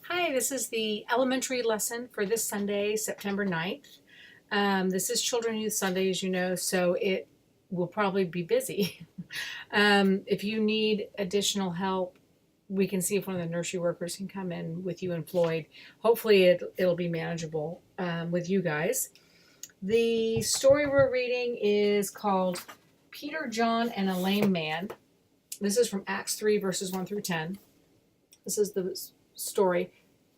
Hi, this is the elementary lesson for this Sunday, September 9th. This is Children Youth Sunday, as you know, so it will probably be busy. If you need additional help, we can see if one of the nursery workers can come in with you and Floyd. Hopefully, it'll be manageable with you guys. The story we're reading is called Peter, John, and a Lame Man. This is from Acts 3, verses 1 through 10. This is the story,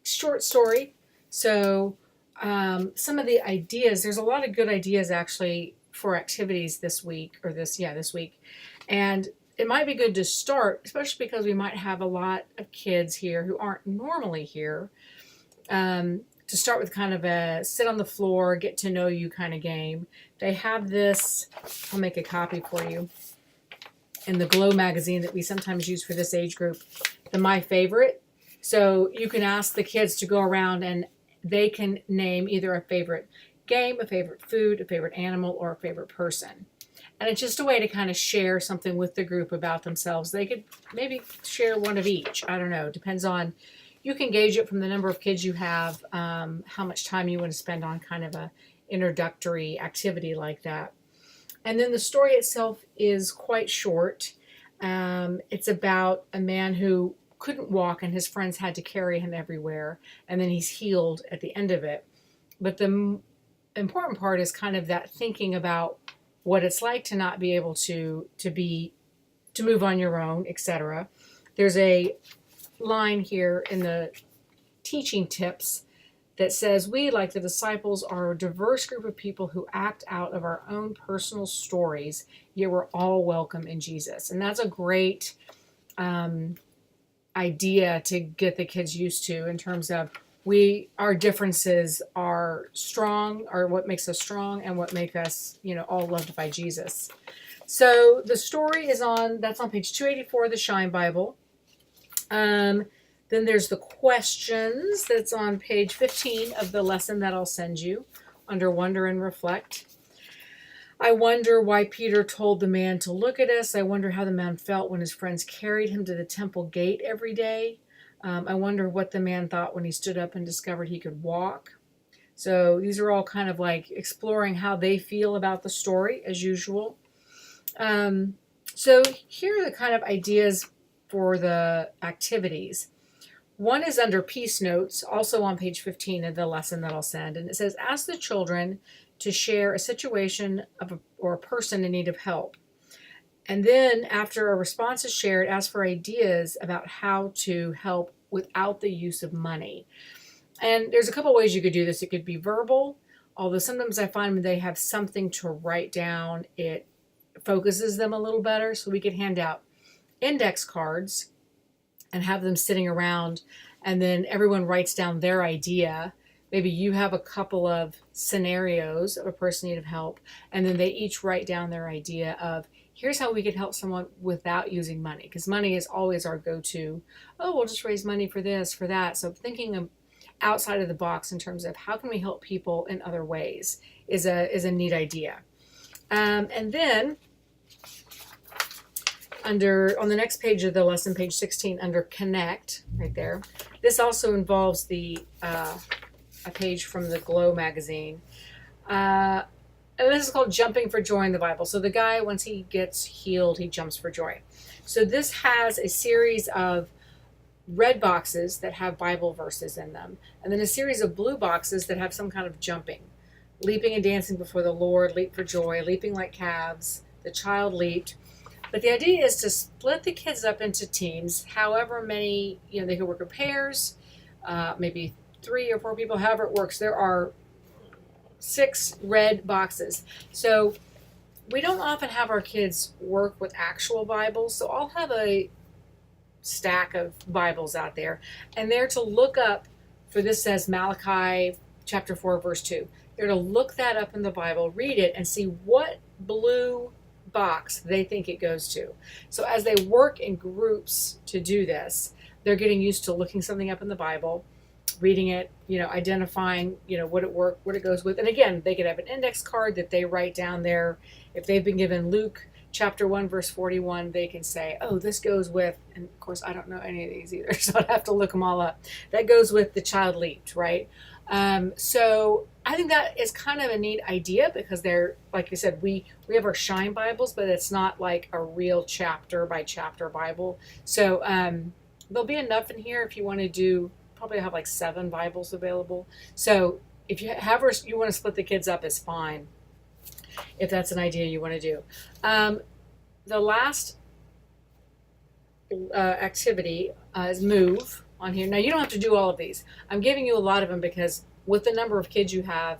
short story. So some of the ideas, there's a lot of good ideas actually for activities this week, this week. And it might be good to start, especially because we might have a lot of kids here who aren't normally here, to start with kind of a sit on the floor, get to know you kind of game. They have this, I'll make a copy for you, in the Glow magazine that we sometimes use for this age group, the My Favorite. So you can ask the kids to go around and they can name either a favorite game, a favorite food, a favorite animal, or a favorite person. And it's just a way to kind of share something with the group about themselves. They could maybe share one of each. I don't know. Depends on, you can gauge it from the number of kids you have, how much time you want to spend on kind of a introductory activity like that. And then the story itself is quite short. It's about a man who couldn't walk and his friends had to carry him everywhere, and then he's healed at the end of it. But the important part is kind of that thinking about what it's like to not be able to move on your own, etc. There's a line here in the teaching tips that says, we, like the disciples, are a diverse group of people who act out of our own personal stories, yet we're all welcome in Jesus. And that's a great idea to get the kids used to, in terms of our differences are strong, or what makes us strong, and what make us, all loved by Jesus. So the story that's on page 284 of the Shine Bible. Then there's the questions that's on page 15 of the lesson that I'll send you under Wonder and Reflect. I wonder why Peter told the man to look at us. I wonder how the man felt when his friends carried him to the temple gate every day. I wonder what the man thought when he stood up and discovered he could walk. So these are all kind of like exploring how they feel about the story, as usual. So here are the kind of ideas for the activities. One is under Peace Notes, also on page 15 of the lesson that I'll send. And it says, ask the children to share a situation or a person in need of help. And then after a response is shared, ask for ideas about how to help without the use of money. And there's a couple ways you could do this. It could be verbal, although sometimes I find when they have something to write down, it focuses them a little better. So we could hand out index cards and have them sitting around, and then everyone writes down their idea. Maybe you have a couple of scenarios of a person in need of help, and then they each write down their idea of, here's how we could help someone without using money, because money is always our go-to. Oh, we'll just raise money for this, for that. So thinking of outside of the box in terms of how can we help people in other ways is a neat idea. And then on the next page of the lesson, page 16, under Connect, right there. This also involves a page from the Glow magazine. And this is called Jumping for Joy in the Bible. So the guy, once he gets healed, he jumps for joy. So this has a series of red boxes that have Bible verses in them, and then a series of blue boxes that have some kind of jumping. Leaping and dancing before the Lord, leap for joy, leaping like calves, the child leaped. But the idea is to split the kids up into teams, however many, they could work in pairs, maybe 3 or 4 people, however it works. There are 6 red boxes. So we don't often have our kids work with actual Bibles, so I'll have a stack of Bibles out there, and they're to look up, for this says Malachi chapter 4, verse 2. They're to look that up in the Bible, read it, and see what blue box they think it goes to. So as they work in groups to do this, they're getting used to looking something up in the Bible, reading it, identifying, what it goes with. And again, they could have an index card that they write down there. If they've been given Luke chapter 1, verse 41, they can say, oh, this goes with, and of course, I don't know any of these either, so I'd have to look them all up. That goes with the child leaped, right? So I think that is kind of a neat idea because they're, like you said, we have our Shine Bibles, but it's not like a real chapter by chapter Bible. So there'll be enough in here if you want to do, probably have like 7 Bibles available. So if you you want to split the kids up, is fine, if that's an idea you want to do. The last activity is move on here. Now you don't have to do all of these. I'm giving you a lot of them because with the number of kids you have,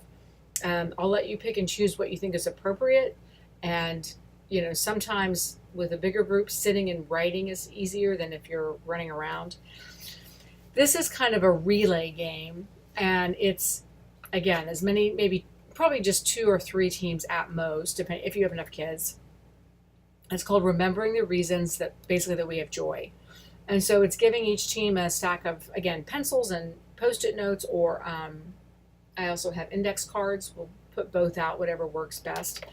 I'll let you pick and choose what you think is appropriate. And sometimes with a bigger group, sitting and writing is easier than if you're running around. This is kind of a relay game, and it's, again, as many, maybe probably just 2 or 3 teams at most, depending if you have enough kids. It's called Remembering the Reasons that we have joy. And so it's giving each team a stack of, again, pencils and Post-it notes, or I also have index cards. We'll put both out, whatever works best.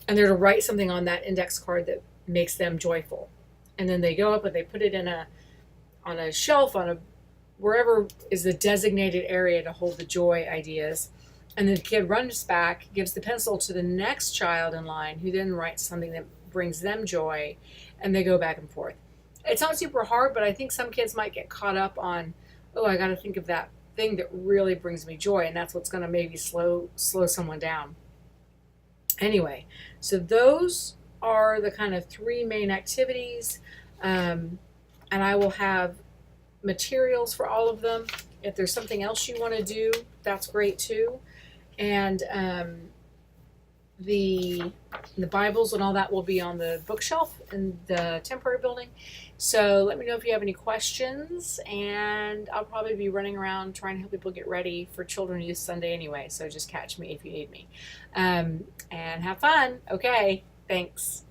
And they're to write something on that index card that makes them joyful. And then they go up and they put it on a shelf, wherever is the designated area to hold the joy ideas. And the kid runs back, gives the pencil to the next child in line, who then writes something that brings them joy, and they go back and forth. It's not super hard, but I think some kids might get caught up on, oh, I got to think of that thing that really brings me joy, and that's what's going to maybe slow someone down. Anyway, so those are the kind of 3 main activities, and I will have materials for all of them. If there's something else you want to do, that's great too. And the Bibles and all that will be on the bookshelf in the temporary building. So let me know if you have any questions, and I'll probably be running around trying to help people get ready for Children Youth Sunday anyway, so just catch me if you need me. And have fun. Okay, thanks.